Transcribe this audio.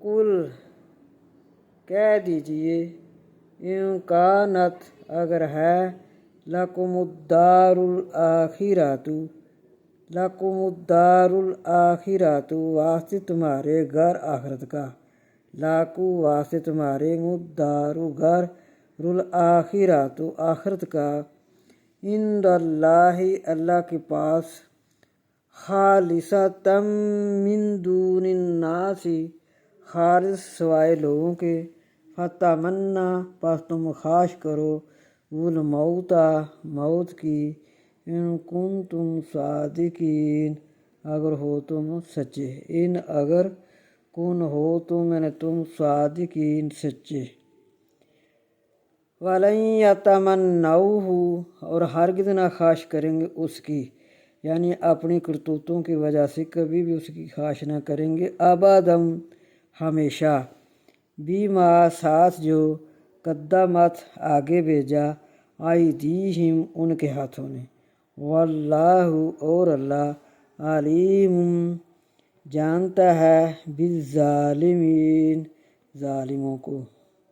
کل کہہ دیجئے امکانت اگر ہے لکم الدار الآخرۃ لکم الدار الآخرۃ واسطے تمہارے گھر آخرت کا، لاکو واسطے تمہارے، الدار گھر، الآخرۃ آخرت کا، عند اللہ اللہ کے پاس، خالصۃ من دون الناس خالص سوائے لوگوں کے، فتمنا پس تم خواہش کرو، الموت موت کی، ان کنتم صادقین اگر ہو تم سچے، ان اگر کن ہو تم یعنی تم صادقین سچے، وَلَن يَتَمَنَّوْهُ اور ہرگز نہ خواہش کریں گے اس کی، یعنی اپنی کرتوتوں کی وجہ سے کبھی بھی اس کی خواہش نہ کریں گے، ابداً ہمیشہ، بیما ساتھ جو قدمت آگے بھیجا، ایدیہم ان کے ہاتھوں نے، واللہ اور اللہ، علیم جانتا ہے بالظالمین ظالموں کو۔